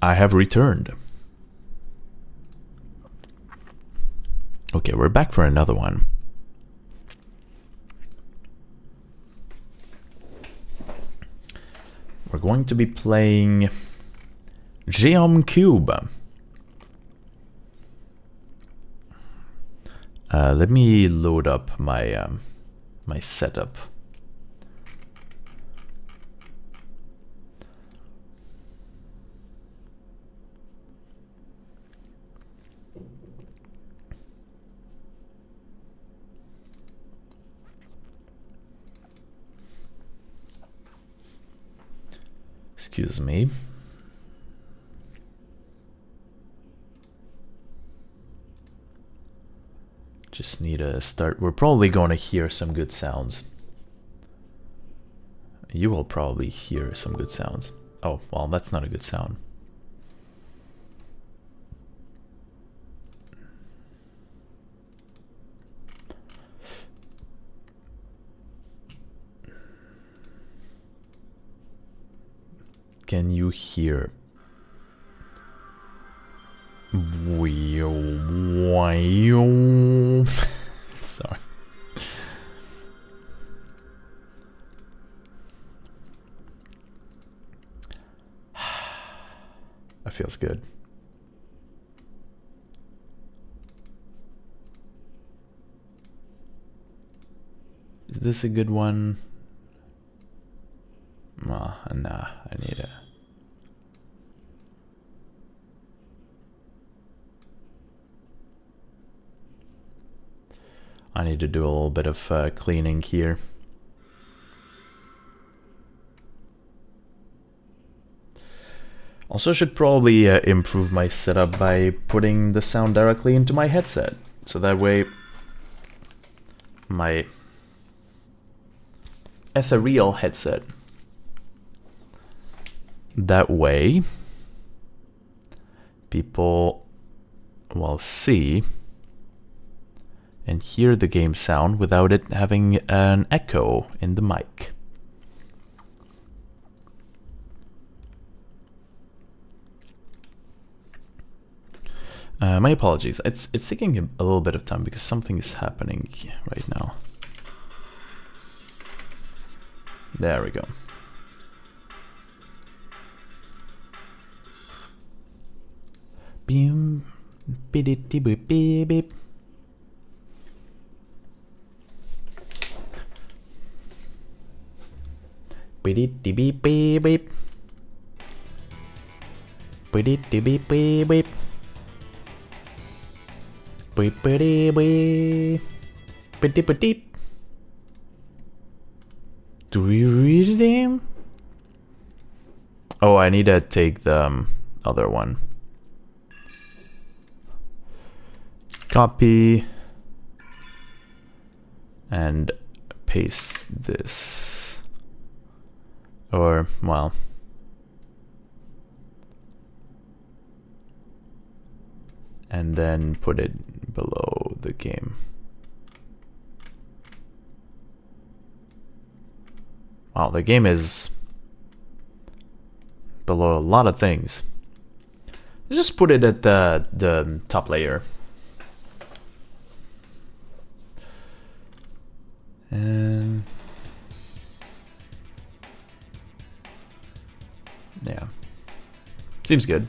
I have returned. Okay, we're back for another one. We're going to be playing Geom Cube. Let me load up my my setup. Excuse me. Just need to start. We're probably going to hear some good sounds. You will probably hear some good sounds. Oh, well, that's not a good sound. Can you hear? Sorry. That feels good. Is this a good one? Nah, I need a... I need to do a little bit of cleaning here. Also should probably improve my setup by putting the sound directly into my headset. So that way my ethereal headset. That way people will see and hear the game sound without it having an echo in the mic. My apologies. It's taking a little bit of time because something is happening right now. There we go. Beep, beep, beep, beep, beep. Beep, beep, beep, beep, beep. Beep, beep, beep, beep, beep. Beep, beep, beep. Beep, beep, beep. Do we read them? Oh, I need to take the other one. Copy and paste this. Or, well, and then put it below the game. Wow, the game is below a lot of things. Let's just put it at the top layer. And yeah, seems good.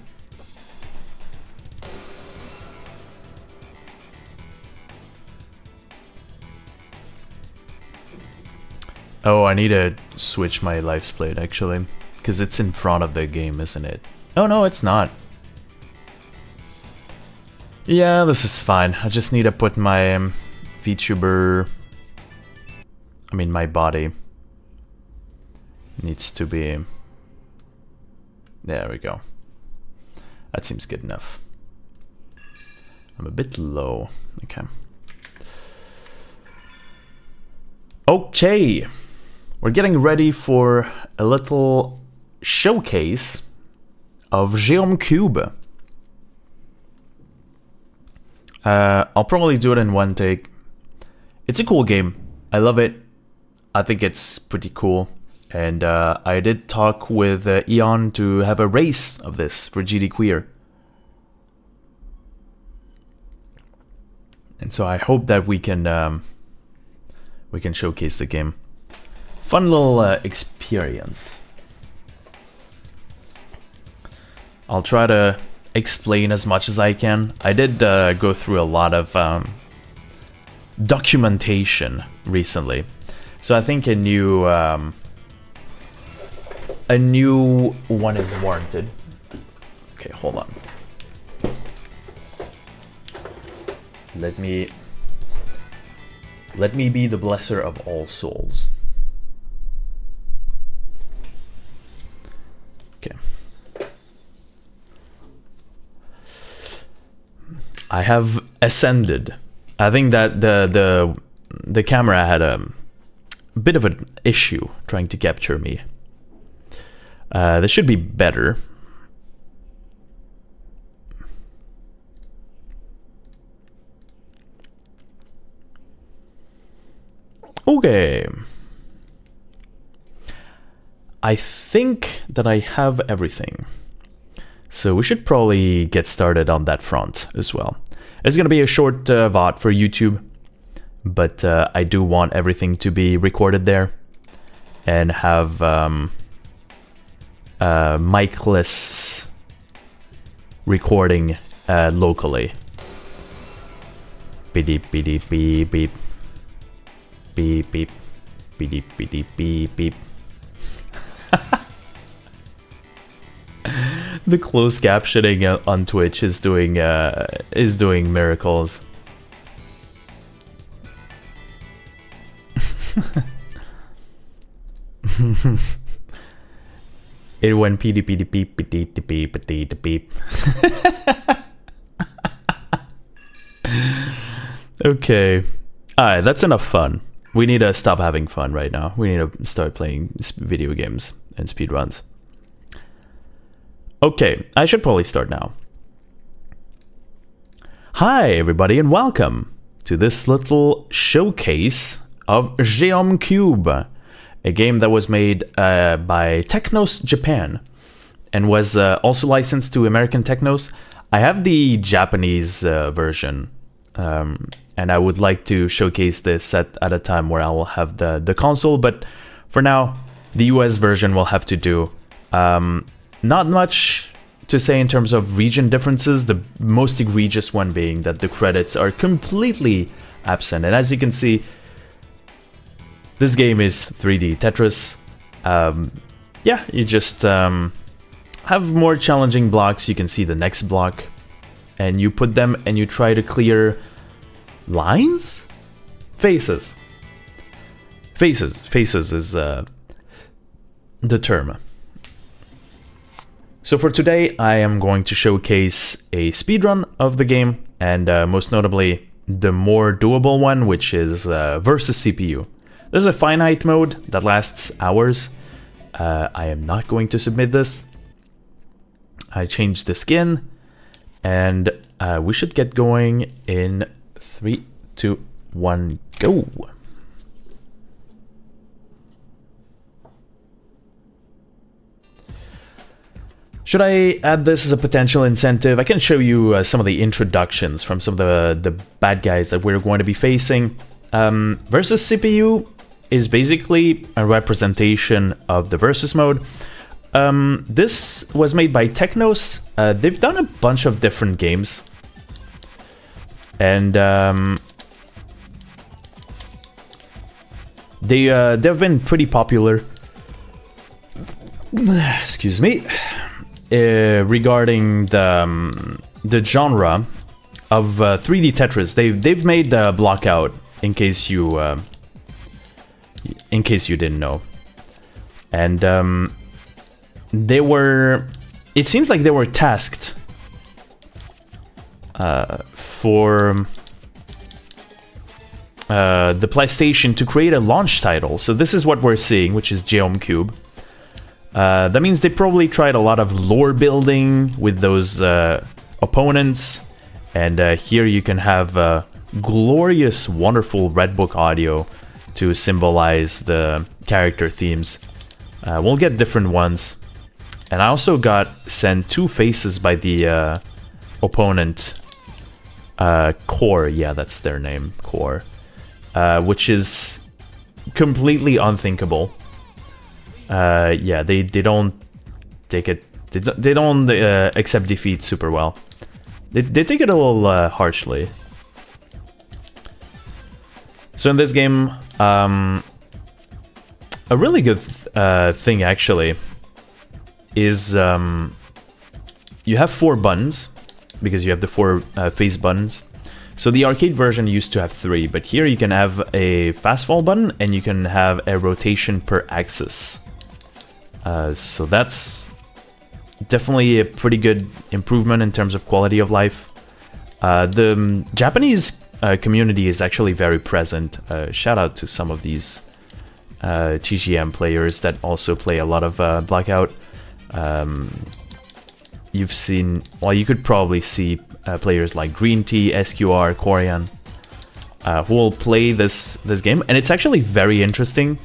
Oh, I need to switch my life split actually, because it's in front of the game, isn't it? Oh no, it's not. Yeah, this is fine. I just need to put my VTuber, I mean my body needs to be, there we go. That seems good enough. I'm a bit low, okay. Okay, we're getting ready for a little showcase of Geom Cube. I'll probably do it in one take. It's a cool game. I love it. I think it's pretty cool. And I did talk with Eon to have a race of this for GDQueer. And so I hope that we can showcase the game. Fun little experience. I'll try to explain as much as I can. I did go through a lot of documentation recently, so I think a new one is warranted. Okay, hold on. Let me be the blesser of all souls. Okay. I have ascended. I think that the camera had a bit of an issue trying to capture me. This should be better. Okay. I think that I have everything. So we should probably get started on that front as well. It's going to be a short VOD for YouTube, but I do want everything to be recorded there and have micless recording locally. Beep beep beep beep beep beep beep beep beep beep beep. The closed captioning on Twitch is doing miracles. It went pee pee beep beep beep beep beep. Okay, alright, that's enough fun. We need to stop having fun right now. We need to start playing video games and speedruns. Okay, I should probably start now. Hi everybody and welcome to this little showcase of Geom Cube, a game that was made by Technos Japan and was also licensed to American Technos. I have the Japanese version, and I would like to showcase this at a time where I will have the console, but for now, the US version will have to do. Not much to say in terms of region differences, the most egregious one being that the credits are completely absent. And as you can see, this game is 3D Tetris. Yeah, you just have more challenging blocks. You can see the next block, and you put them and you try to clear lines? Faces. Faces is the term. So for today, I am going to showcase a speedrun of the game, and most notably, the more doable one, which is versus CPU. There's a finite mode that lasts hours. I am not going to submit this. I changed the skin, and we should get going in 3, 2, 1, go! Should I add this as a potential incentive? I can show you some of the introductions from some of the bad guys that we're going to be facing. Versus CPU is basically a representation of the versus mode. This was made by Technos. They've done a bunch of different games. And they've been pretty popular. Excuse me. Regarding the genre of 3D Tetris, they've made Blockout, in case you didn't know, and they were. It seems like they were tasked for the PlayStation to create a launch title. So this is what we're seeing, which is Geom Cube. That means they probably tried a lot of lore building with those opponents, and here you can have glorious, wonderful Red Book audio to symbolize the character themes. We'll get different ones. And I also got sent 2 faces by the opponent. Core, yeah, that's their name, Core. Which is completely unthinkable. Yeah, they don't take it. They don't accept defeat super well. They take it a little harshly. So in this game, a really good thing actually is you have 4 buttons because you have the 4 face buttons. So the arcade version used to have 3, but here you can have a fast fall button and you can have a rotation per axis. So that's definitely a pretty good improvement in terms of quality of life. The Japanese community is actually very present. Shout out to some of these TGM players that also play a lot of Blackout. You've seen, well, you could probably see players like Green Tea, SQR, Korean, who will play this game, and it's actually very interesting.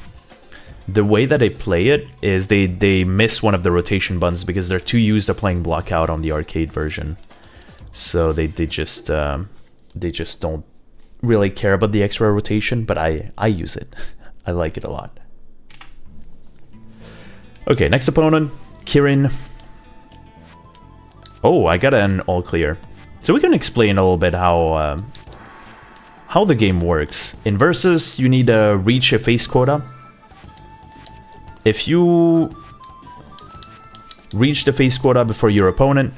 The way that they play it is they miss one of the rotation buttons because they're too used to playing Blackout on the arcade version, so they just don't really care about the extra rotation. But I use it. I like it a lot. Okay, next opponent, Kirin. Oh, I got an all clear. So we can explain a little bit how the game works. In Versus, you need to reach a face quota. If you reach the face quota before your opponent,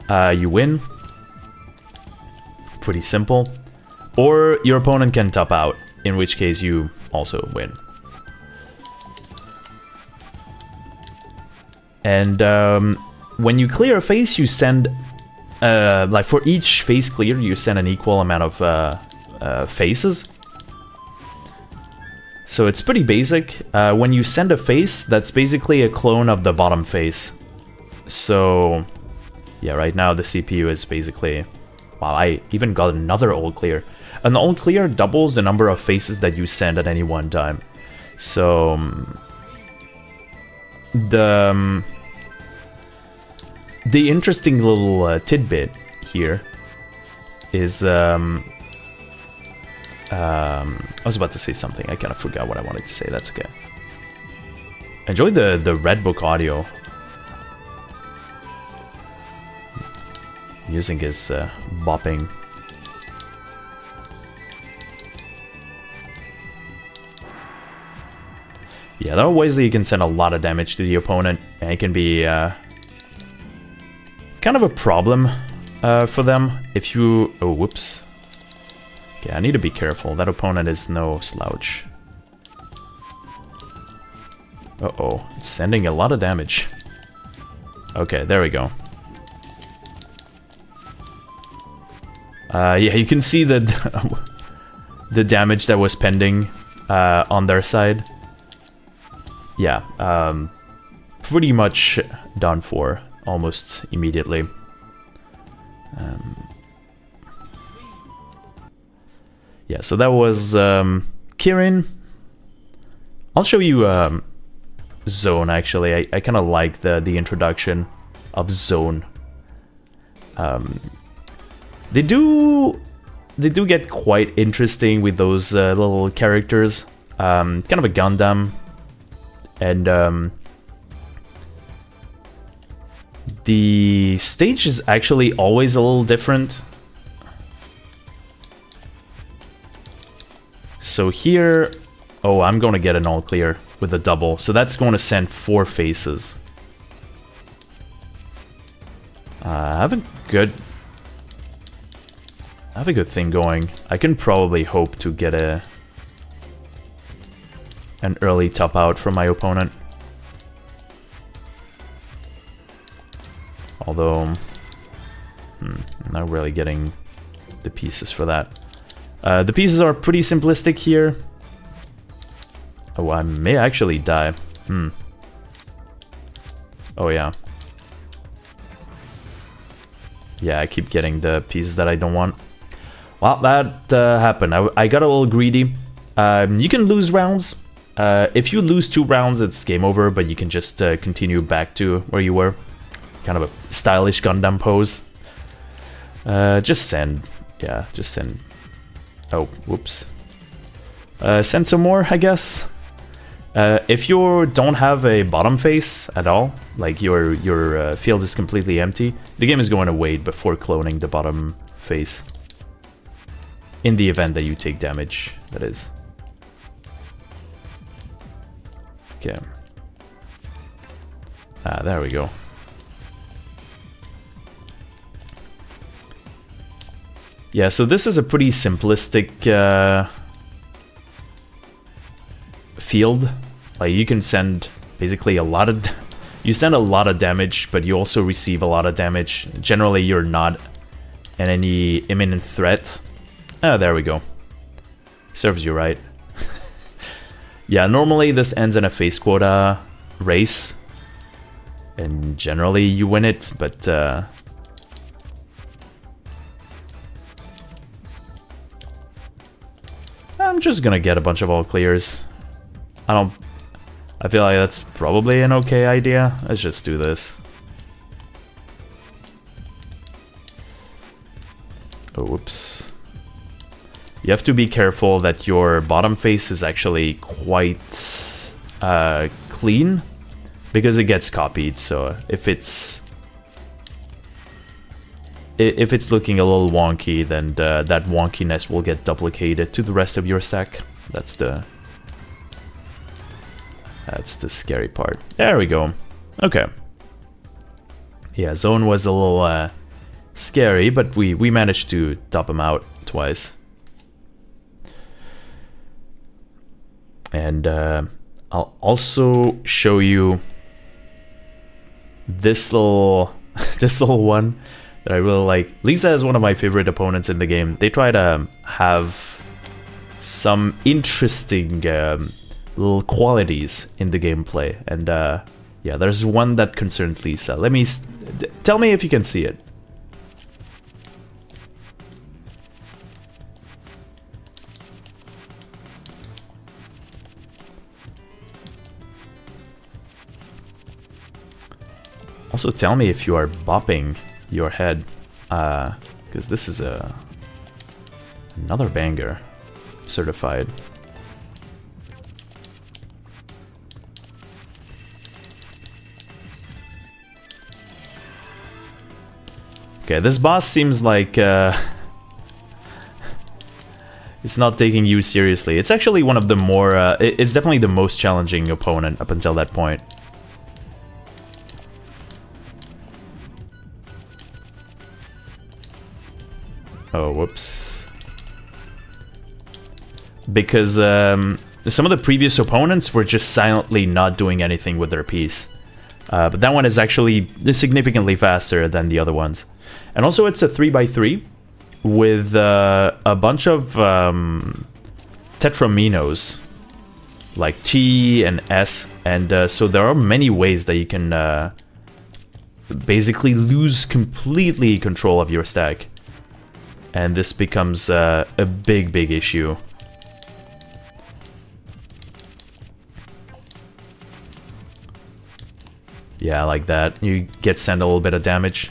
you win. Pretty simple. Or your opponent can top out, in which case you also win. And when you clear a face, you send, like for each face clear, you send an equal amount of faces. So it's pretty basic. When you send a face, that's basically a clone of the bottom face. So yeah, right now the CPU is basically... Wow, I even got another all clear. An all clear doubles the number of faces that you send at any one time. So the interesting little tidbit here is I was about to say something. I kind of forgot what I wanted to say. That's okay. Enjoy the Red Book audio. Music is bopping. Yeah, there are ways that you can send a lot of damage to the opponent, and it can be kind of a problem for them if you... Oh, whoops. Okay, I need to be careful. That opponent is no slouch. Uh-oh, it's sending a lot of damage. Okay, there we go. Yeah, you can see the the damage that was pending on their side. Yeah, pretty much done for almost immediately. Yeah, so that was Kirin. I'll show you Zone, actually. I kind of like the introduction of Zone. They do get quite interesting with those little characters. Kind of a Gundam. And the stage is actually always a little different. So here... Oh, I'm going to get an all clear with a double. So that's going to send 4 faces. I have a good thing going. I can probably hope to get an early top out from my opponent. Although, I'm not really getting the pieces for that. The pieces are pretty simplistic here. Oh, I may actually die. Oh, yeah. Yeah, I keep getting the pieces that I don't want. Well, that happened. I got a little greedy. You can lose rounds. If you lose 2 rounds, it's game over, but you can just continue back to where you were. Kind of a stylish Gundam pose. Just send. Yeah, just send. Oh, whoops. Send some more, I guess. If you don't have a bottom face at all, like your field is completely empty, the game is going to wait before cloning the bottom face. In the event that you take damage, that is. Okay. Ah, there we go. Yeah, so this is a pretty simplistic field. Like, you can send basically a lot of... You send a lot of damage, but you also receive a lot of damage. Generally, you're not in any imminent threat. Ah, there we go. Serves you right. Yeah, normally this ends in a face quota race. And generally you win it, but... I'm just gonna get a bunch of all clears. I feel like that's probably an okay idea. Let's just do this. Oh, whoops. You have to be careful that your bottom face is actually quite clean, because it gets copied. So if it's looking a little wonky, then that wonkiness will get duplicated to the rest of your stack. That's the scary part. There we go. Okay. Yeah, zone was a little scary, but we managed to top him out twice. And I'll also show you this little one that I really like. Lisa is one of my favorite opponents in the game. They try to have some interesting little qualities in the gameplay, and yeah, there's one that concerns Lisa. Let me tell me if you can see it. Also, tell me if you are bopping your head, because this is another banger, certified. Okay, this boss seems like it's not taking you seriously. It's actually one of the more, it's definitely the most challenging opponent up until that point. Oh, whoops. Because some of the previous opponents were just silently not doing anything with their piece. But that one is actually significantly faster than the other ones. And also it's a 3x3 with a bunch of tetraminos, like T and S, and so there are many ways that you can basically lose completely control of your stack. And this becomes a big issue. Yeah, like that. You get sent a little bit of damage.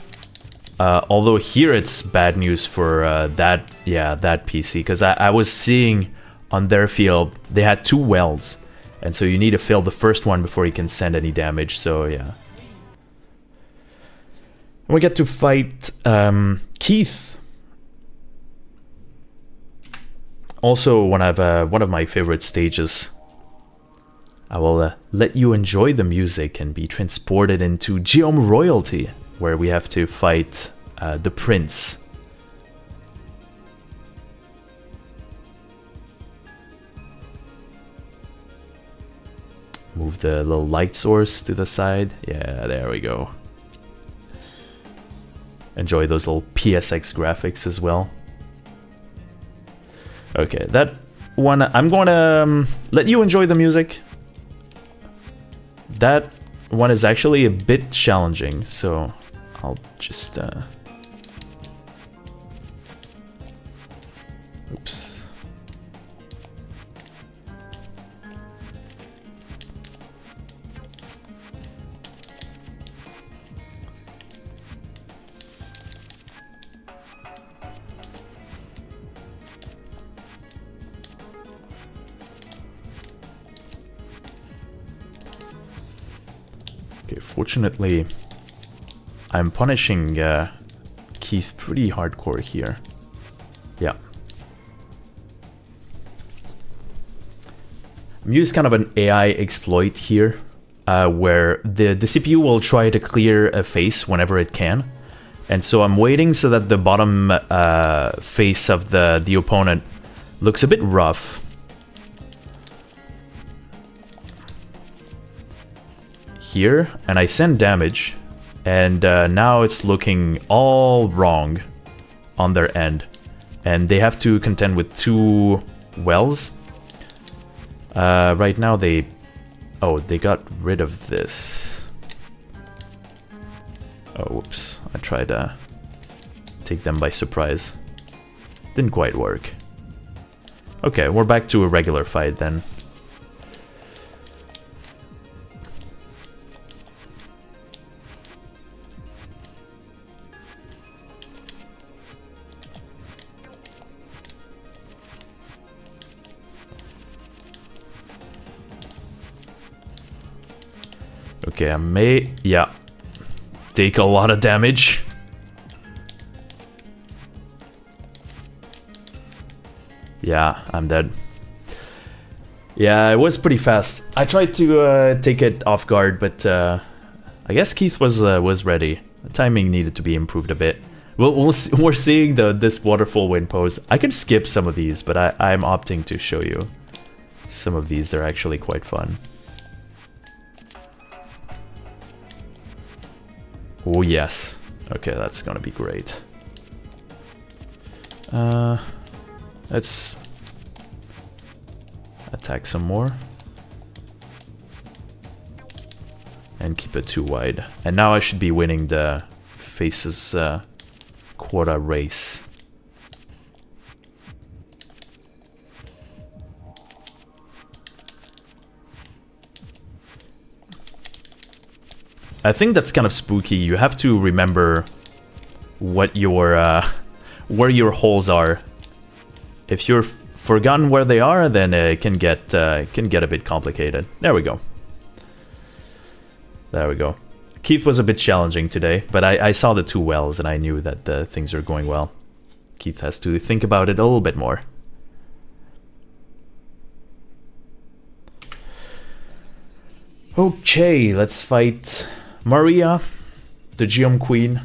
Although here it's bad news for that PC, because I was seeing on their field they had 2 wells, and so you need to fill the first one before you can send any damage. So yeah. And we get to fight Keith. Also one of my favorite stages. I will let you enjoy the music and be transported into Geom royalty, where we have to fight the prince. Move the little light source to the side. Yeah, there we go. Enjoy those little PSX graphics as well. Okay, that one, I'm going to let you enjoy the music. That one is actually a bit challenging, so I'll just... Oops. Okay, fortunately, I'm punishing Keith pretty hardcore here. Yeah. I'm using kind of an AI exploit here, where the CPU will try to clear a face whenever it can. And so I'm waiting so that the bottom face of the opponent looks a bit rough. Here, and I send damage, and now it's looking all wrong on their end. And they have to contend with 2 wells. Right now they... Oh, they got rid of this. Oh, whoops. I tried to take them by surprise. Didn't quite work. Okay, we're back to a regular fight then. Okay, I may... Yeah. Take a lot of damage. Yeah, I'm dead. Yeah, it was pretty fast. I tried to take it off guard, but I guess Keith was ready. The timing needed to be improved a bit. We're seeing this waterfall wind pose. I could skip some of these, but I'm opting to show you some of these. They're actually quite fun. Oh yes. Okay, that's gonna be great. Let's attack some more. And keep it too wide. And now I should be winning the faces quota race. I think that's kind of spooky. You have to remember what your where your holes are. If you're forgotten where they are, then it can get a bit complicated. There we go. There we go. Keith was a bit challenging today, but I saw the 2 wells and I knew that things are going well. Keith has to think about it a little bit more. Okay, let's fight Maria, the Geom Queen.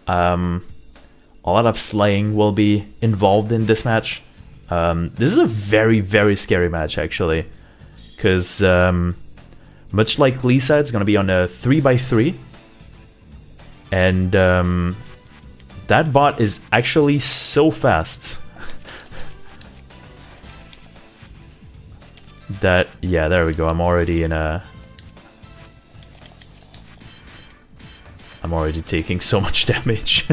A lot of slaying will be involved in this match. This is a very, very scary match, actually. Because, much like Lisa, it's going to be on a 3x3. And that bot is actually so fast. That, yeah, there we go. I'm already in a... I'm already taking so much damage.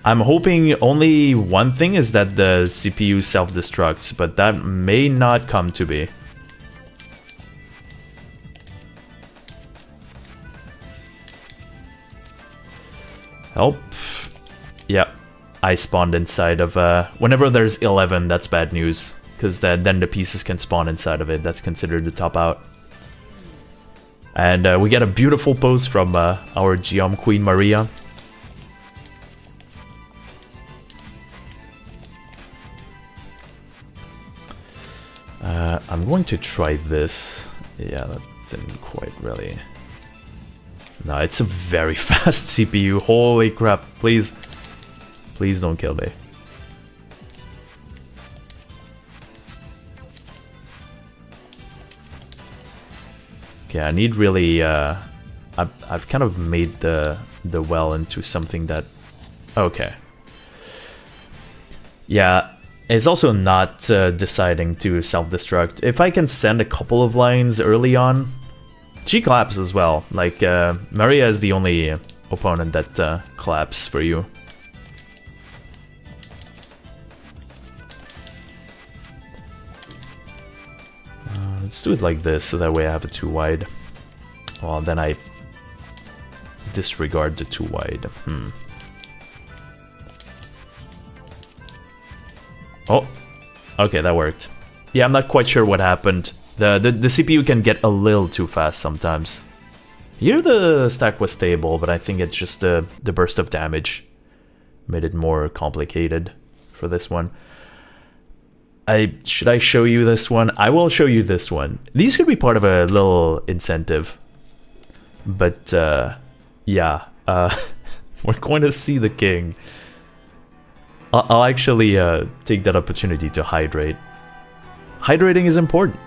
I'm hoping only one thing is that the CPU self-destructs, but that may not come to be. Help. Yeah, I spawned inside of... whenever there's 11, that's bad news. Because then the pieces can spawn inside of it. That's considered the top out. And we get a beautiful pose from our Geom Queen Maria. I'm going to try this. Yeah, that didn't quite really... No, it's a very fast CPU. Holy crap. Please. Please don't kill me. Okay, I need really... I've kind of made the well into something that... Okay. Yeah, it's also not deciding to self-destruct. If I can send a couple of lines early on... She claps as well. Like, Maria is the only opponent that claps for you. Let's do it like this, so that way I have a too wide. Well, then I disregard the too wide. Oh, okay, that worked. Yeah, I'm not quite sure what happened. The CPU can get a little too fast sometimes. Here the stack was stable, but I think it's just the burst of damage made it more complicated for this one. Should I show you this one? I will show you this one. These could be part of a little incentive. But yeah, we're going to see the king. I'll actually take that opportunity to hydrate. Hydrating is important.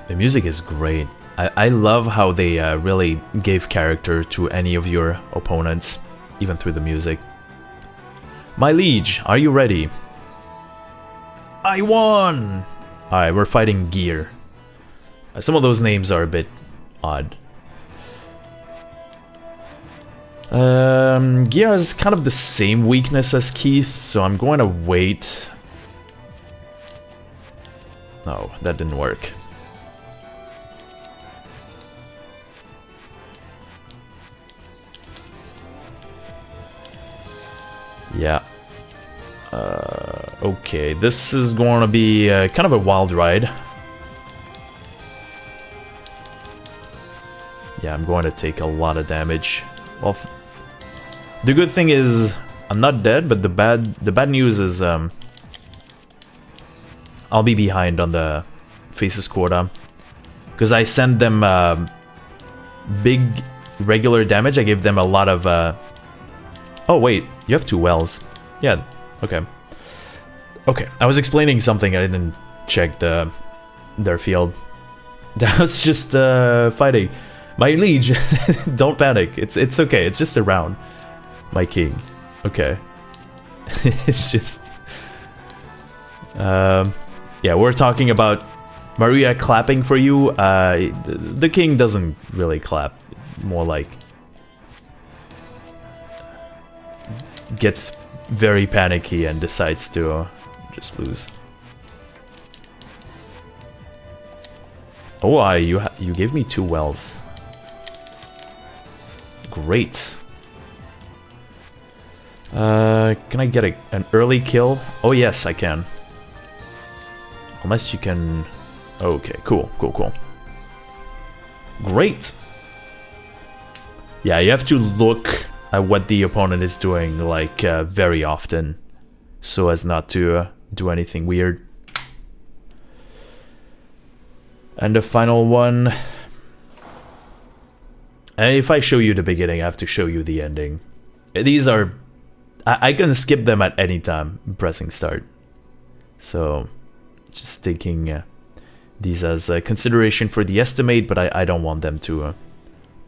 The music is great. I love how they really gave character to any of your opponents, even through the music. My liege, are you ready? I won! Alright, we're fighting Gear. Some of those names are a bit odd. Gear has kind of the same weakness as Keith, so I'm going to wait. No, that didn't work. Yeah. Okay, this is going to be kind of a wild ride. Yeah, I'm going to take a lot of damage. Well, the good thing is I'm not dead, but the bad news is I'll be behind on the faces quota because I sent them big regular damage. I gave them a lot of. Oh wait, you have 2 wells. Yeah. Okay. Okay. I was explaining something. I didn't check their field. That was just fighting. My liege, don't panic. It's okay. It's just a round. My king. Okay. It's just. Yeah, we're talking about Maria clapping for you. The king doesn't really clap. More like gets very panicky and decides to just lose. Oh, you gave me 2 wells. Great. Can I get an early kill? Oh yes, I can. Unless you can. Okay, cool. Great. Yeah, you have to look at what the opponent is doing, like, very often, so as not to do anything weird. And the final one. And if I show you the beginning, I have to show you the ending. These are. I can skip them at any time, pressing start. So, just taking these as a consideration for the estimate, but I don't want them to.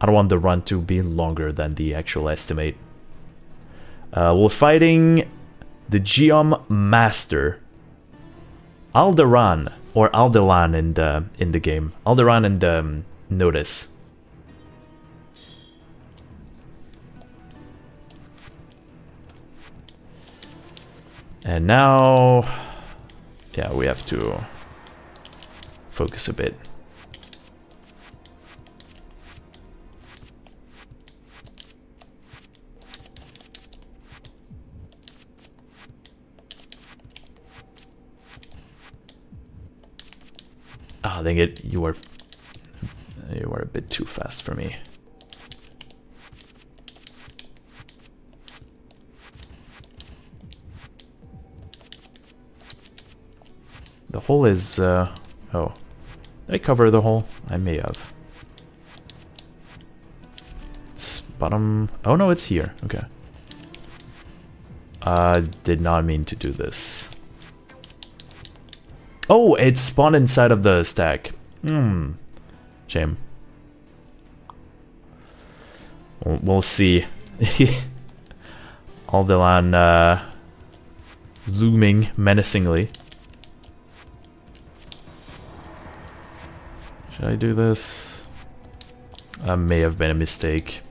I don't want the run to be longer than the actual estimate. We're fighting the Geom Master, Alderan, or Aldelan in the game. Alderan and Notice. And now, yeah, we have to focus a bit. Ah, dang it, you were a bit too fast for me. The hole is, oh. Did I cover the hole? I may have. It's bottom, oh no, it's here, okay. Did not mean to do this. Oh, it spawned inside of the stack. Shame. We'll see. Aldelan, looming menacingly. Should I do this? May have been a mistake.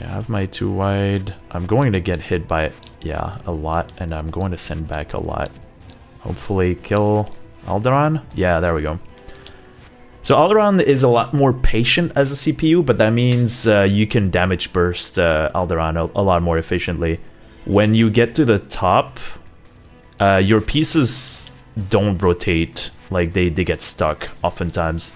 I have my 2 wide. I'm going to get hit by, yeah, a lot, and I'm going to send back a lot. Hopefully kill Alderaan. Yeah, there we go. So Alderaan is a lot more patient as a CPU, but that means you can damage burst Alderaan a lot more efficiently. When you get to the top, your pieces don't rotate, like they get stuck oftentimes.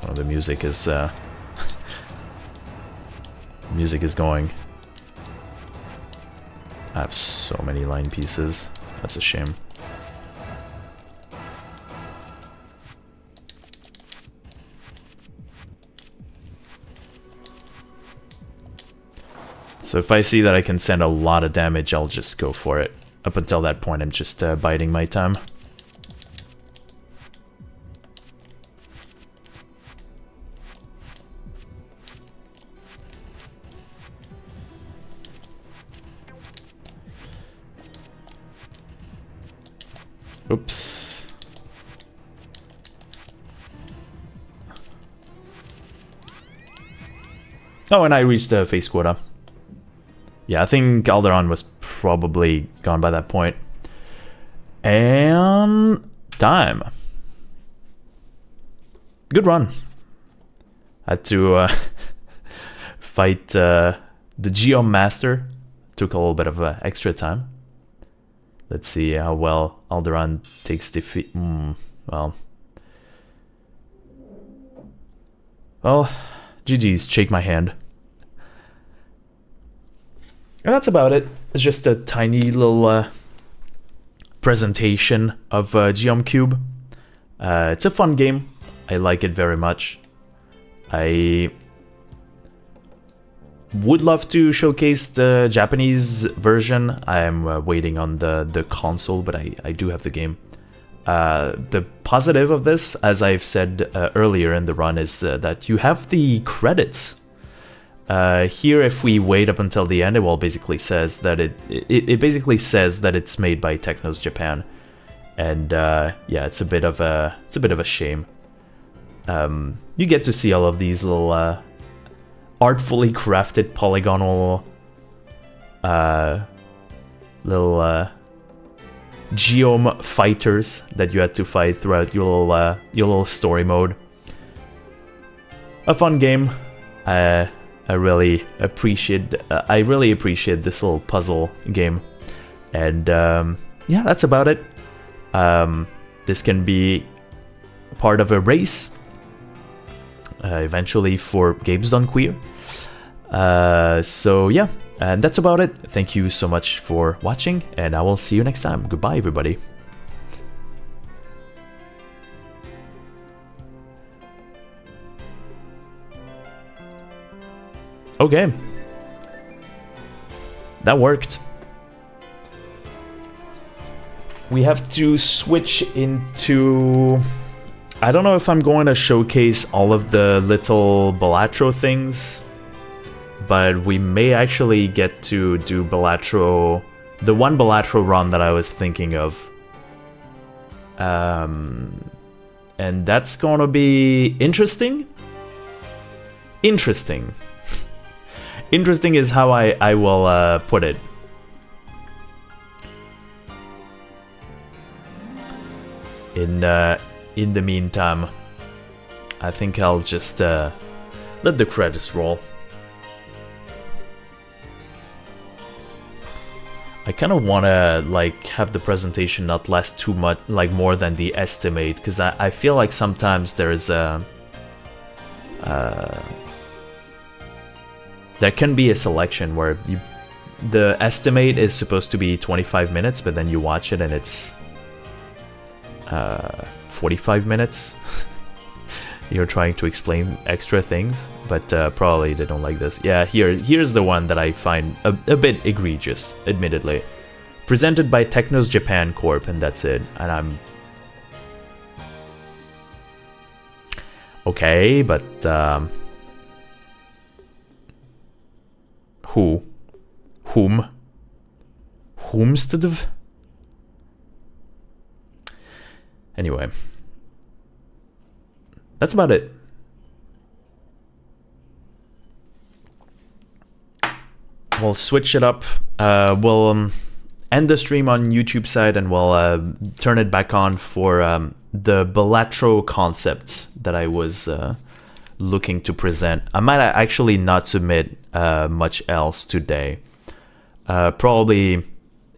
Oh, the music is music is going. I have so many line pieces. That's a shame. So if I see that I can send a lot of damage, I'll just go for it. Up until that point, I'm just biding my time. Oops. Oh, and I reached the face quota. Yeah, I think Alderaan was probably gone by that point. And time. Good run. Had to fight the Geom Master. Took a little bit of extra time. Let's see how well Alderaan takes defeat. Well, GG's, shake my hand. And that's about it. It's just a tiny little presentation of Geom Cube. It's a fun game. I like it very much. I would love to showcase the Japanese version. I'm waiting on the console, but I do have the game. The positive of this, as I've said earlier in the run, is that you have the credits. Here, if we wait up until the end, it will basically says that it basically says that it's made by Technos Japan, and yeah, it's a bit of a shame. You get to see all of these little artfully crafted polygonal little Geom fighters that you had to fight throughout your little story mode. A fun game. I really appreciate this little puzzle game, and yeah, that's about it. This can be part of a race eventually for Games Done Queer. So yeah, and that's about it. Thank you so much for watching, and I will see you next time. Goodbye, everybody. Okay. That worked. We have to switch into... I don't know if I'm going to showcase all of the little Balatro things, but we may actually get to do Balatro... the one Balatro run that I was thinking of. And that's going to be interesting. Interesting. Interesting is how I will put it. In the meantime, I think I'll just let the credits roll. I kind of want to like have the presentation not last too much, like more than the estimate, because I feel like sometimes there's a there can be a selection where the estimate is supposed to be 25 minutes, but then you watch it and it's 45 minutes. You're trying to explain extra things, but probably they don't like this. Yeah, here's the one that I find a bit egregious, admittedly. Presented by Technos Japan Corp, and that's it. And I'm... okay, but... who? Whom? Whomstead? Anyway, that's about it. We'll switch it up. We'll end the stream on YouTube side, and we'll turn it back on for the Balatro concepts that I was looking to present. I might actually not submit much else today. Probably,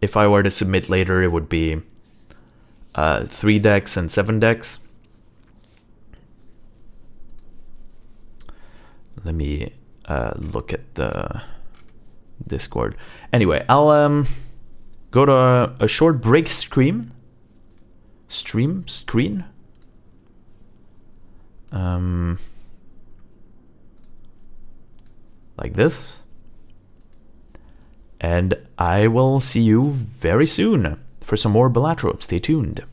if I were to submit later, it would be 3 decks and 7 decks. Let me look at the Discord. Anyway, I'll go to a short break screen. Screen. Like this. And I will see you very soon for some more Balatro. Stay tuned.